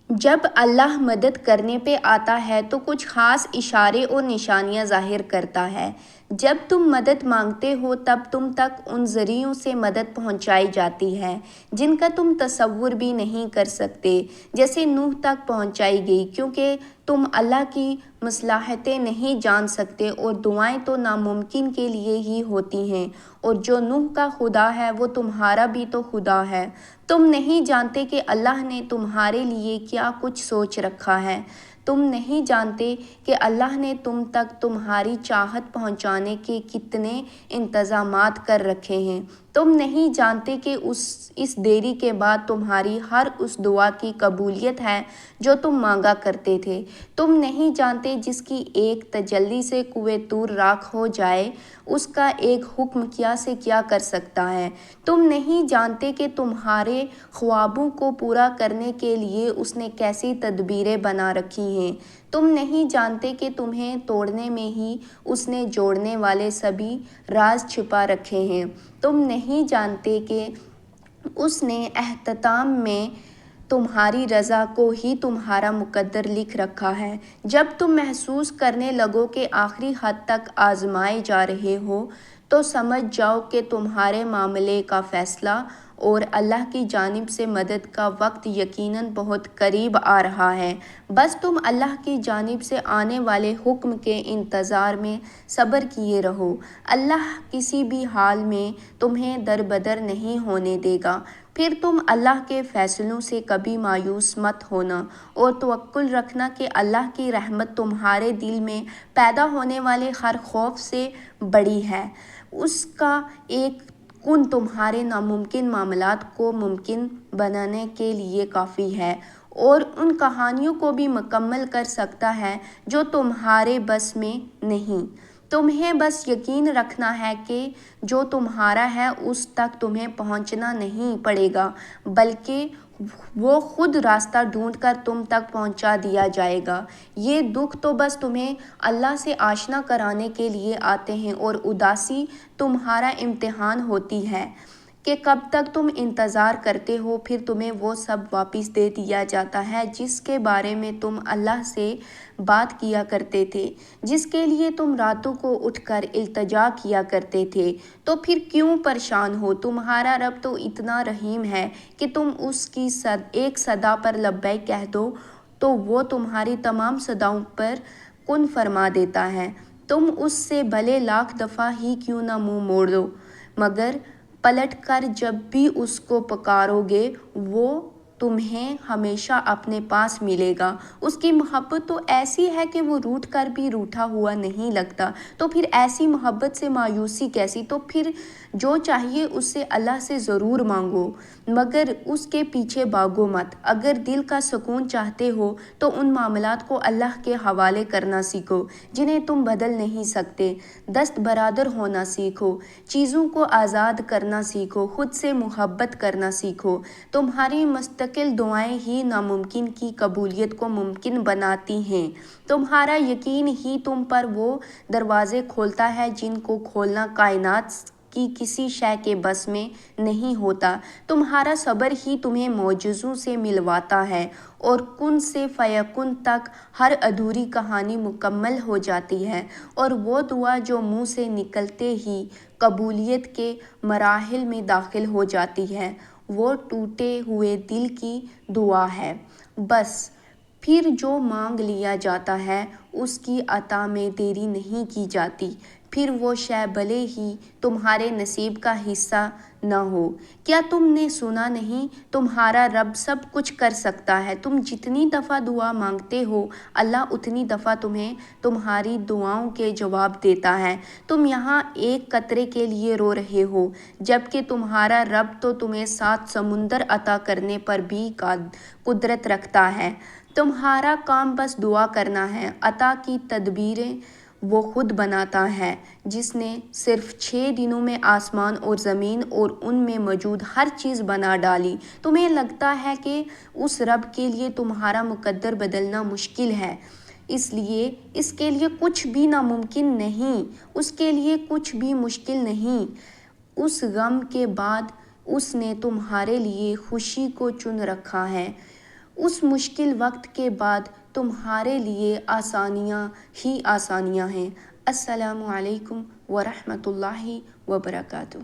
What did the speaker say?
جب اللہ مدد کرنے پہ آتا ہے تو کچھ خاص اشارے اور نشانیاں ظاہر کرتا ہے۔ جب تم مدد مانگتے ہو تب تم تک ان ذریعوں سے مدد پہنچائی جاتی ہے جن کا تم تصور بھی نہیں کر سکتے، جیسے نوح تک پہنچائی گئی، کیونکہ تم اللہ کی مصلحتیں نہیں جان سکتے اور دعائیں تو ناممکن کے لیے ہی ہوتی ہیں، اور جو نوح کا خدا ہے وہ تمہارا بھی تو خدا ہے۔ تم نہیں جانتے کہ اللہ نے تمہارے لیے کیا کچھ سوچ رکھا ہے۔ تم نہیں جانتے کہ اللہ نے تم تک تمہاری چاہت پہنچانے کے کتنے انتظامات کر رکھے ہیں۔ تم نہیں جانتے کہ اس دیری کے بعد تمہاری ہر اس دعا کی قبولیت ہے جو تم مانگا کرتے تھے۔ تم نہیں جانتے جس کی ایک تجلی سے کوہ طور راکھ ہو جائے، اس کا ایک حکم کیا سے کیا کر سکتا ہے۔ تم نہیں جانتے کہ تمہارے خوابوں کو پورا کرنے کے لیے اس نے کیسی تدبیریں بنا رکھی ہیں۔ تم نہیں جانتے کہ تمہیں توڑنے میں ہی اس نے جوڑنے والے سبھی راز چھپا رکھے ہیں۔ تم نہیں جانتے کہ اس نے اختتام میں تمہاری رضا کو ہی تمہارا مقدر لکھ رکھا ہے۔ جب تم محسوس کرنے لگو کہ آخری حد تک آزمائے جا رہے ہو تو سمجھ جاؤ کہ تمہارے معاملے کا فیصلہ اور اللہ کی جانب سے مدد کا وقت یقیناً بہت قریب آ رہا ہے۔ بس تم اللہ کی جانب سے آنے والے حکم کے انتظار میں صبر کیے رہو۔ اللہ کسی بھی حال میں تمہیں دربدر نہیں ہونے دے گا۔ پھر تم اللہ کے فیصلوں سے کبھی مایوس مت ہونا اور توکل رکھنا کہ اللہ کی رحمت تمہارے دل میں پیدا ہونے والے ہر خوف سے بڑی ہے۔ اس کا ایک کن تمہارے ناممکن معاملات کو ممکن بنانے کے لیے کافی ہے اور ان کہانیوں کو بھی مکمل کر سکتا ہے جو تمہارے بس میں نہیں۔ تمہیں بس یقین رکھنا ہے کہ جو تمہارا ہے اس تک تمہیں پہنچنا نہیں پڑے گا، بلکہ وہ خود راستہ ڈھونڈ کر تم تک پہنچا دیا جائے گا۔ یہ دکھ تو بس تمہیں اللہ سے آشنا کرانے کے لیے آتے ہیں اور اداسی تمہارا امتحان ہوتی ہے کہ کب تک تم انتظار کرتے ہو، پھر تمہیں وہ سب واپس دے دیا جاتا ہے جس کے بارے میں تم اللہ سے بات کیا کرتے تھے، جس کے لیے تم راتوں کو اٹھ کر التجا کیا کرتے تھے۔ تو پھر کیوں پریشان ہو؟ تمہارا رب تو اتنا رحیم ہے کہ تم اس کی ایک صدا پر لبیک کہہ دو تو وہ تمہاری تمام صداؤں پر کن فرما دیتا ہے۔ تم اس سے بھلے لاکھ دفعہ ہی کیوں نہ منہ موڑ دو، مگر پلٹ کر جب بھی اس کو پکارو گے وہ تمہیں ہمیشہ اپنے پاس ملے گا۔ اس کی محبت تو ایسی ہے کہ وہ روٹھ کر بھی روٹھا ہوا نہیں لگتا۔ تو پھر ایسی محبت سے مایوسی کیسی؟ تو پھر جو چاہیے اس سے اللہ سے ضرور مانگو، مگر اس کے پیچھے بھاگو مت۔ اگر دل کا سکون چاہتے ہو تو ان معاملات کو اللہ کے حوالے کرنا سیکھو جنہیں تم بدل نہیں سکتے۔ دست برادر ہونا سیکھو، چیزوں کو آزاد کرنا سیکھو، خود سے محبت کرنا سیکھو۔ تمہاری مستقل دعائیں ہی ناممکن کی قبولیت کو ممکن بناتی ہیں۔ تمہارا یقین ہی تم پر وہ دروازے کھولتا ہے جن کو کھولنا کائنات کی کسی شے کے بس میں نہیں ہوتا۔ تمہارا صبر ہی تمہیں معجزوں سے ملواتا ہے اور کن سے فیکون تک ہر ادھوری کہانی مکمل ہو جاتی ہے، اور وہ دعا جو منہ سے نکلتے ہی قبولیت کے مراحل میں داخل ہو جاتی ہے وہ ٹوٹے ہوئے دل کی دعا ہے۔ بس پھر جو مانگ لیا جاتا ہے اس کی عطا میں دیری نہیں کی جاتی، پھر وہ شے بھلے ہی تمہارے نصیب کا حصہ نہ ہو۔ کیا تم نے سنا نہیں؟ تمہارا رب سب کچھ کر سکتا ہے۔ تم جتنی دفعہ دعا مانگتے ہو اللہ اتنی دفعہ تمہیں تمہاری دعاؤں کے جواب دیتا ہے۔ تم یہاں ایک قطرے کے لیے رو رہے ہو جبکہ تمہارا رب تو تمہیں 7 سمندر عطا کرنے پر بھی قدرت رکھتا ہے۔ تمہارا کام بس دعا کرنا ہے۔ عطا کی تدبیریں وہ خود بناتا ہے جس نے صرف 6 دنوں میں آسمان اور زمین اور ان میں موجود ہر چیز بنا ڈالی۔ تمہیں لگتا ہے کہ اس رب کے لیے تمہارا مقدر بدلنا مشکل ہے، اس لیے اس کے لیے کچھ بھی ناممکن نہیں، اس کے لیے کچھ بھی مشکل نہیں۔ اس غم کے بعد اس نے تمہارے لیے خوشی کو چن رکھا ہے۔ اس مشکل وقت کے بعد تمہارے لیے آسانیاں ہی آسانیاں ہیں۔ السلام علیکم ورحمۃ اللہ وبرکاتہ۔